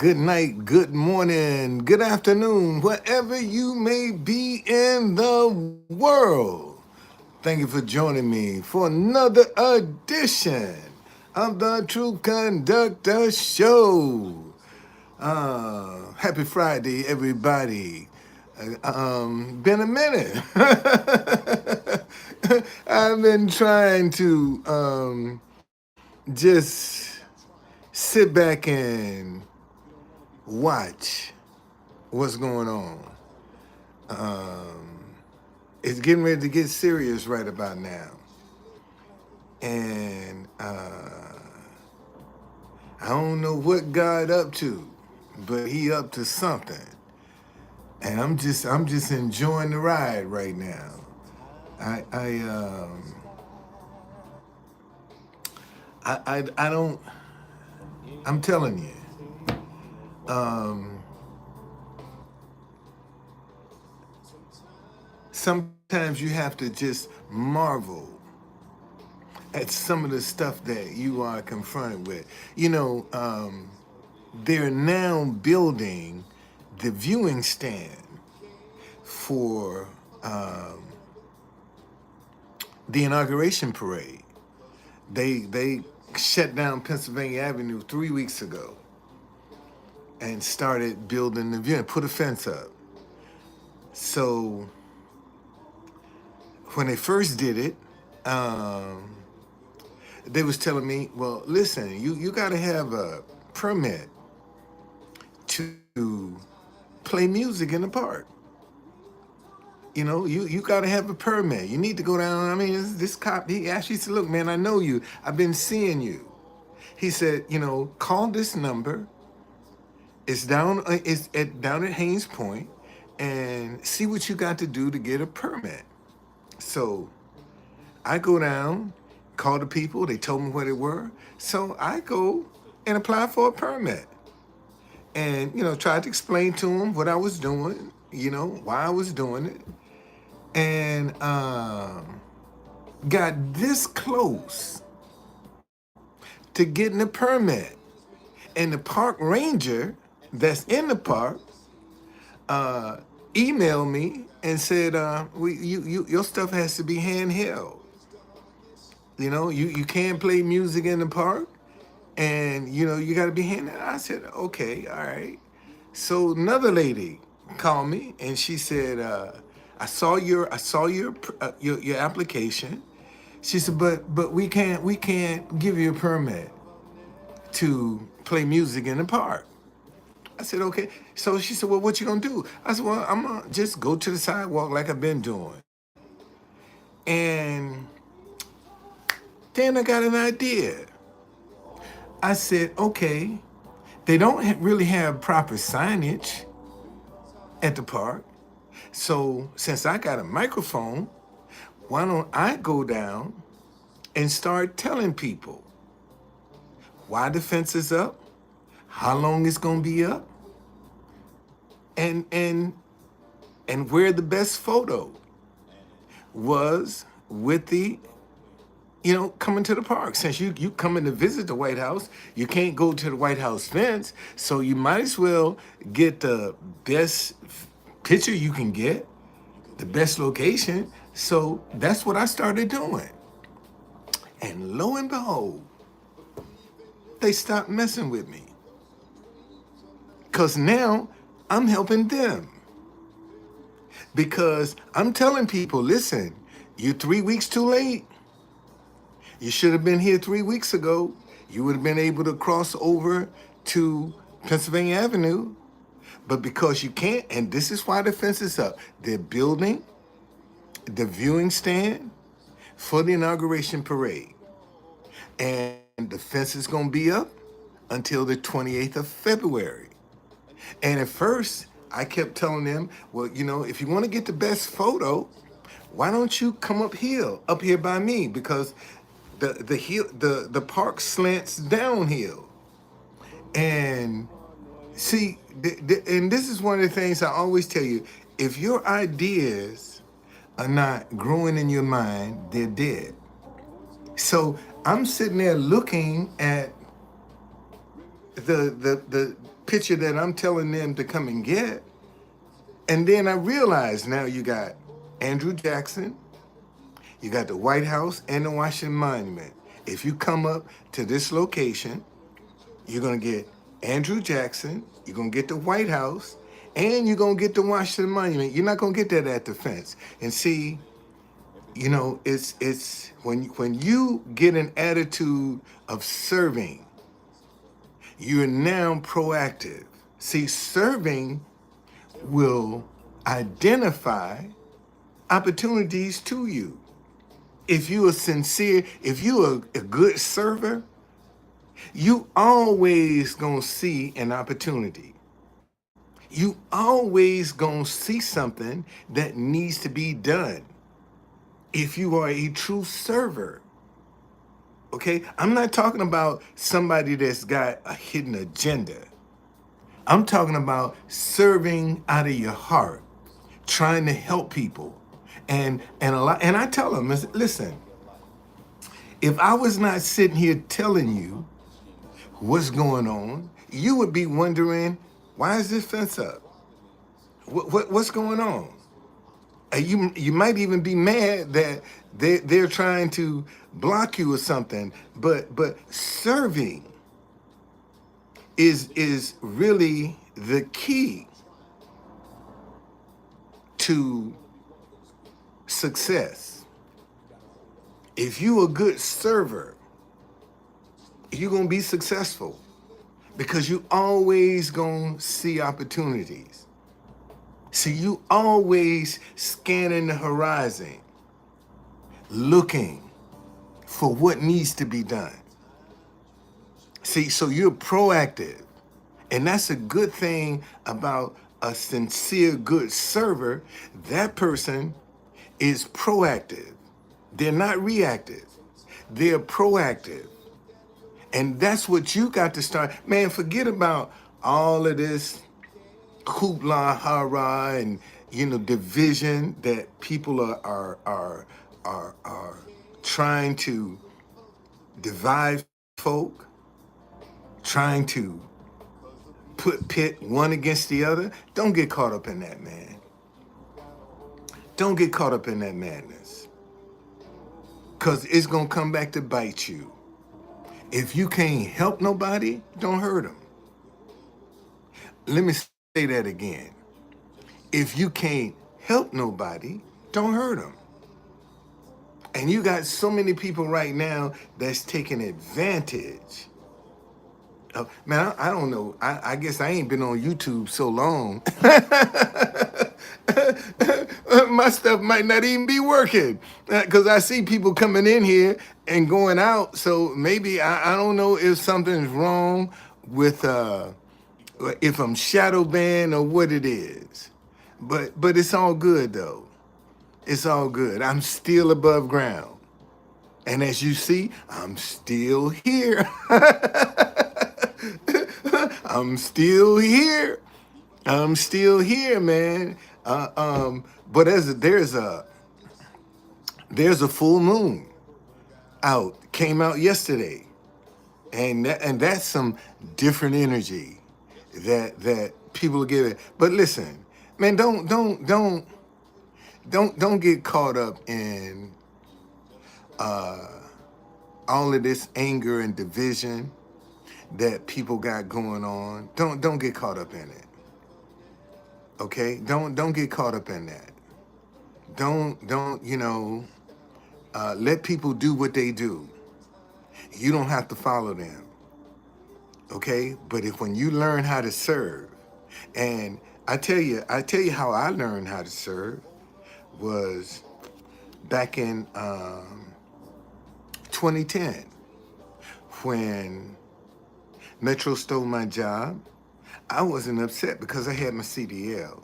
good night, good morning, good afternoon, wherever you may be in the world. Thank you for joining me for another edition of the Truth Conductor Show. Happy Friday, everybody. Been a minute. I've been trying to just sit back and watch what's going on. It's getting ready to get serious right about now. And I don't know what God up to, but he up to something. And I'm just enjoying the ride right now. I I um I don't I'm telling you. Sometimes you have to just marvel at some of the stuff that you are confronted with. They're now building the viewing stand for the inauguration parade. They shut down Pennsylvania Avenue 3 weeks ago and started building the viewing, put a fence up. So when they first did it, um, they was telling me, well, listen, you got to have a permit to play music in the park. You got to have a permit. You need to go down. I mean, this cop, he actually said, look, man, I know you. I've been seeing you. He said, call this number. It's down at Haynes Point, and see what you got to do to get a permit. So I go down, call the people. They told me where they were. So I go and apply for a permit, and tried to explain to them what I was doing. Why I was doing it, and got this close to getting a permit. And the park ranger that's in the park emailed me and said, your stuff has to be handheld. You can't play music in the park, and you got to be handheld. I said, okay, all right. So another lady called me and she said, I saw your application. She said, but we can't give you a permit to play music in the park. I said, okay. So she said, well, what you gonna do? I said, well, I'm gonna just go to the sidewalk like I've been doing. And then I got an idea. I said, okay, they don't really have proper signage at the park. So since I got a microphone, why don't I go down and start telling people why the fence is up, how long it's gonna be up, and and and where the best photo was with the coming to the park. Since you coming to visit the White House, you can't go to the White House fence, so you might as well get the best picture you can get, the best location. So that's what I started doing. And lo and behold, they stopped messing with me. Because now I'm helping them. Because I'm telling people, listen, you're 3 weeks too late. You should have been here 3 weeks ago. You would have been able to cross over to Pennsylvania Avenue. But because you can't, and this is why the fence is up, they're building the viewing stand for the inauguration parade. And the fence is going to be up until the 28th of February. And at first, I kept telling them, well, if you want to get the best photo, why don't you come up here by me? Because the park slants downhill. And see, and this is one of the things I always tell you, if your ideas are not growing in your mind, they're dead. So I'm sitting there looking at the picture that I'm telling them to come and get. And then I realized now you got Andrew Jackson, you got the White House and the Washington Monument. If you come up to this location, you're going to get Andrew Jackson, you're going to get the White House, and you're going to get the Washington Monument. You're not going to get that at the fence. And see, you know, it's when you get an attitude of serving, you're now proactive. See, serving will identify opportunities to you. If you are sincere, if you are a good server, you always gonna see an opportunity. You always gonna see something that needs to be done. If you are a true server, okay? I'm not talking about somebody that's got a hidden agenda. I'm talking about serving out of your heart, trying to help people. And I tell them, listen, if I was not sitting here telling you what's going on, you would be wondering, why is this fence up? What's going on? You might even be mad that they're trying to block you or something. But serving is really the key to success. If you a good server, you're gonna be successful because you always gonna see opportunities. See, you always scanning the horizon, looking for what needs to be done. See, so you're proactive. And that's a good thing about a sincere, good server. That person is proactive. They're not reactive. They're proactive. And that's what you got to start. Man, forget about all of this hoopla, hara, and division that people are trying to divide folk, trying to pit one against the other. Don't get caught up in that, man. Don't get caught up in that madness, because it's gonna come back to bite you. If you can't help nobody, don't hurt them. Let me say that again. If you can't help nobody, don't hurt them. And you got so many people right now that's taking advantage. Man, I don't know. I guess I ain't been on YouTube so long. My stuff might not even be working because I see people coming in here and going out. So maybe I don't know if something's wrong with if I'm shadow banned or what it is. But it's all good though. It's all good. I'm still above ground. And as you see, I'm still here. I'm still here. I'm still here, man. But there's a full moon came out yesterday, and that's some different energy that people are giving. But listen, man, don't get caught up in all of this anger and division that people got going on. Don't get caught up in it. Okay? Don't get caught up in that. Don't let people do what they do. You don't have to follow them. Okay? But when you learn how to serve, and I tell you how I learned how to serve was back in 2010 when Metro stole my job. I wasn't upset because I had my CDL,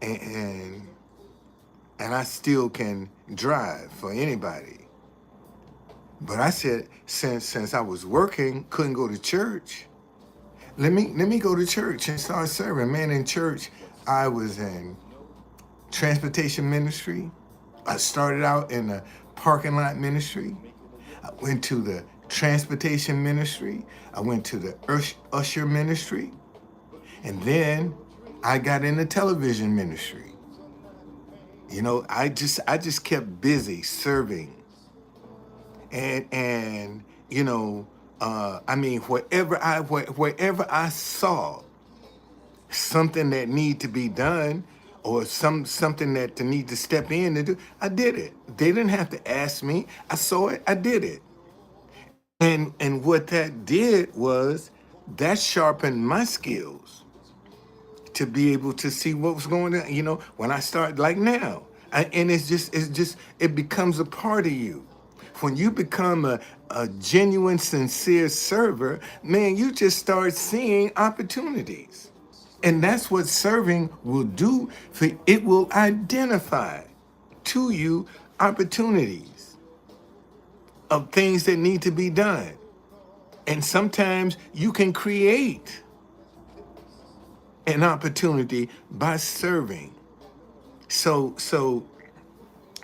and I still can drive for anybody. But I said, since I was working, couldn't go to church, let me go to church and start serving. Man, in church, I was in transportation ministry. I started out in the parking lot ministry. I went to the transportation ministry. I went to the usher ministry. And then I got into television ministry. I just kept busy serving. And I mean, wherever I saw something that need to be done, or something that to need to step in and do, I did it. They didn't have to ask me. I saw it, I did it. And what that did was that sharpened my skills to be able to see what was going on. When I start like now, and it becomes a part of you. When you become a genuine, sincere server, man, you just start seeing opportunities. And that's what serving will do. It will identify to you opportunities of things that need to be done. And sometimes you can create an opportunity by serving. So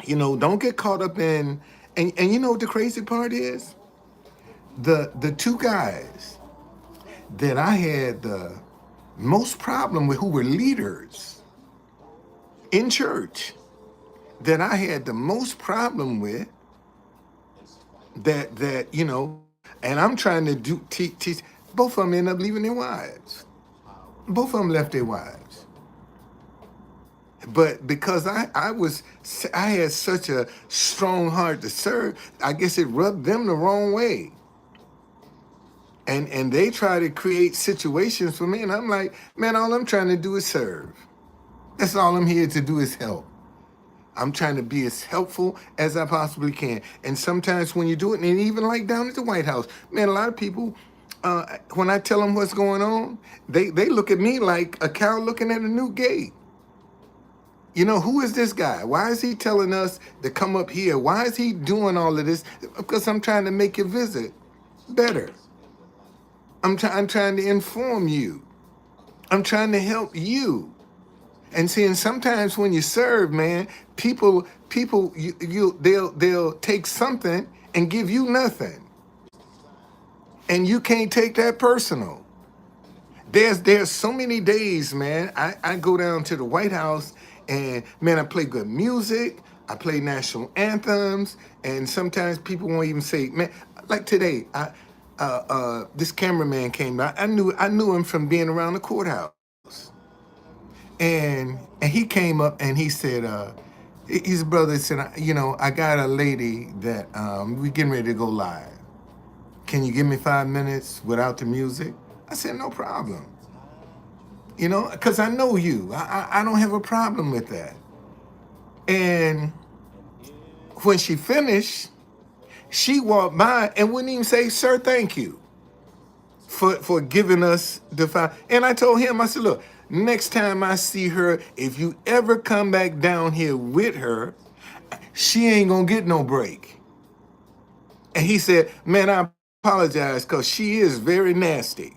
don't get caught up in, and you know what the crazy part is? The two guys that I had the most problem with, who were leaders in church, that I had the most problem with, and I'm trying to teach. Both of them end up leaving their wives. Both of them left their wives. But because I had such a strong heart to serve, I guess it rubbed them the wrong way. And they try to create situations for me, and I'm like, man, all I'm trying to do is serve. That's all I'm here to do, is help. I'm trying to be as helpful as I possibly can. And sometimes when you do it, and even like down at the White House, man, a lot of people, when I tell them what's going on, they look at me like a cow looking at a new gate. Who is this guy? Why is he telling us to come up here? Why is he doing all of this? Because I'm trying to make your visit better. I'm trying to inform you. I'm trying to help you. And seeing sometimes when you serve, man, people, they'll take something and give you nothing, and you can't take that personal. There's so many days, man. I go down to the White House, and man, I play good music. I play national anthems, and sometimes people won't even say, man. Like today, this cameraman came out. I knew him from being around the courthouse. And he came up and he said, his brother said, I got a lady that we getting ready to go live. Can you give me 5 minutes without the music? I said, no problem. Because I know you. I don't have a problem with that. And when she finished, she walked by and wouldn't even say, sir, thank you for giving us the 5. And I told him, I said, look, next time I see her, if you ever come back down here with her, she ain't gonna get no break. And he said, man, I apologize, because she is very nasty.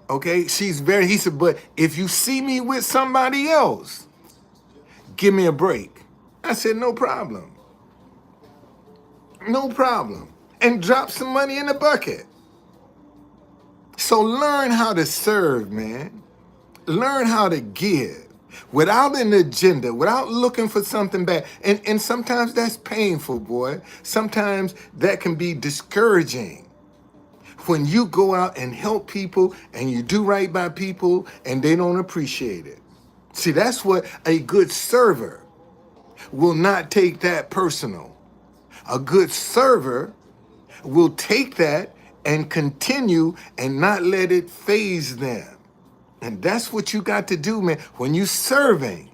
Okay, he said, but if you see me with somebody else, give me a break. I said, no problem. No problem. And drop some money in the bucket. So learn how to serve, man. Learn how to give without an agenda, without looking for something bad. And sometimes that's painful, boy. Sometimes that can be discouraging. When you go out and help people and you do right by people and they don't appreciate it. See, that's what a good server will not take that personal. A good server will take that and continue and not let it faze them. And that's what you got to do, man, when you serving.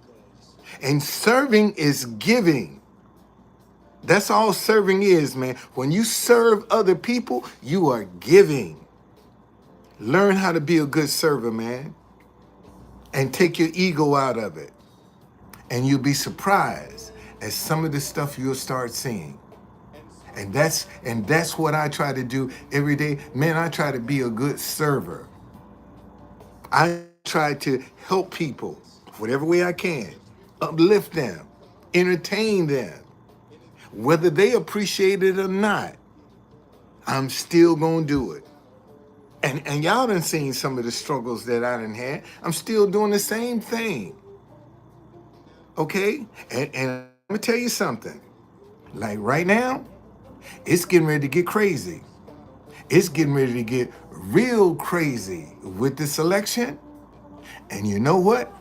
And serving is giving. That's all serving is, man. When you serve other people, you are giving. Learn how to be a good server, man. And take your ego out of it. And you'll be surprised at some of the stuff you'll start seeing. And that's what I try to do every day. Man, I try to be a good server. I try to help people whatever way I can, uplift them, entertain them, whether they appreciate it or not. I'm still gonna do it. And y'all done seen some of the struggles that I done had. I'm still doing the same thing. Okay? And I'm gonna tell you something. Like right now, it's getting ready to get crazy. It's getting ready to get real crazy with this election. And you know what?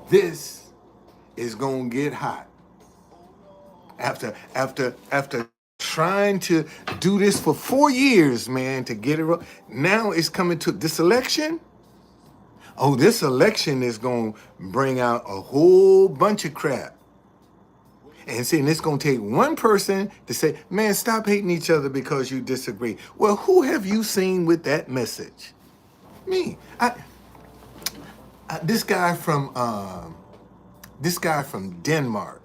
This is gonna get hot. After trying to do this for 4 years, man, to get it right. Now it's coming to this election. Oh, this election is gonna bring out a whole bunch of crap. And see, and it's gonna take one person to say, man, stop hating each other because you disagree. Well, who have you seen with that message? Me. This guy from Denmark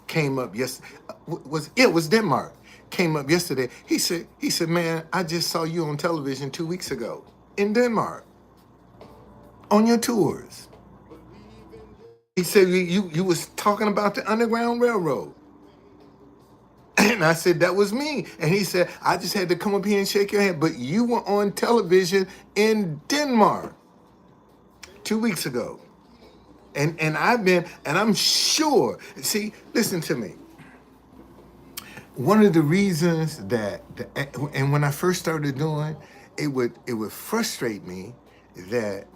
came up yesterday. It was Denmark. Came up yesterday. He said, man, I just saw you on television 2 weeks ago in Denmark on your tours. He said you was talking about the Underground Railroad. And I said, that was me. And he said, I just had to come up here and shake your hand. But you were on television in Denmark 2 weeks ago. And I'm sure, see, listen to me. One of the reasons and when I first started doing, it would frustrate me that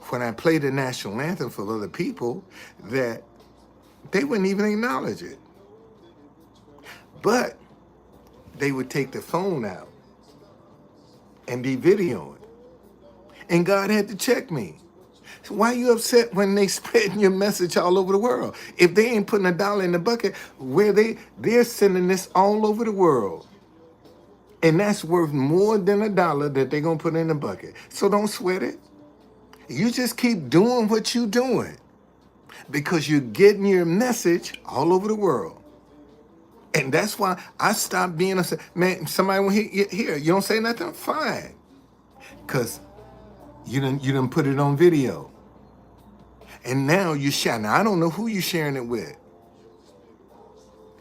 when I played the national anthem for other people, that they wouldn't even acknowledge it. But they would take the phone out and be videoing. And God had to check me. So why are you upset when they spreading your message all over the world? If they ain't putting $1 in the bucket, they're sending this all over the world. And that's worth more than $1 that they're gonna put in the bucket. So don't sweat it. You just keep doing what you're doing because you're getting your message all over the world. And that's why I stopped being upset. Man, somebody will hear, you don't say nothing? Fine. Because you done put it on video. And now you're sharing. Now, I don't know who you're sharing it with.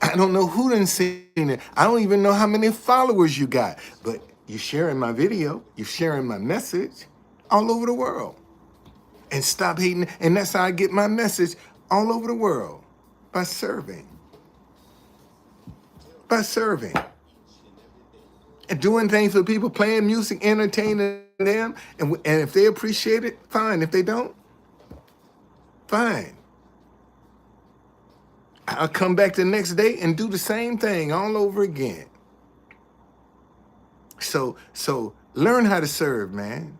I don't know who done seen it. I don't even know how many followers you got. But you're sharing my video. You're sharing my message all over the world. And stop hating. And that's how I get my message all over the world. By serving. By serving. And doing things for people, playing music, entertaining them. And if they appreciate it, fine. If they don't, fine. I'll come back the next day and do the same thing all over again. So learn how to serve, man.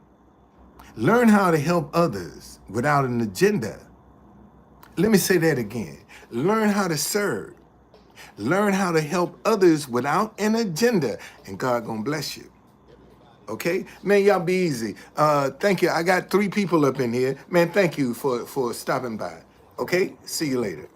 Learn how to help others without an agenda. Let me say that again. Learn how to serve. Learn how to help others without an agenda, and God gonna bless you. Okay? Man, y'all be easy. Thank you. I got 3 people up in here. Man, thank you for stopping by. Okay? See you later.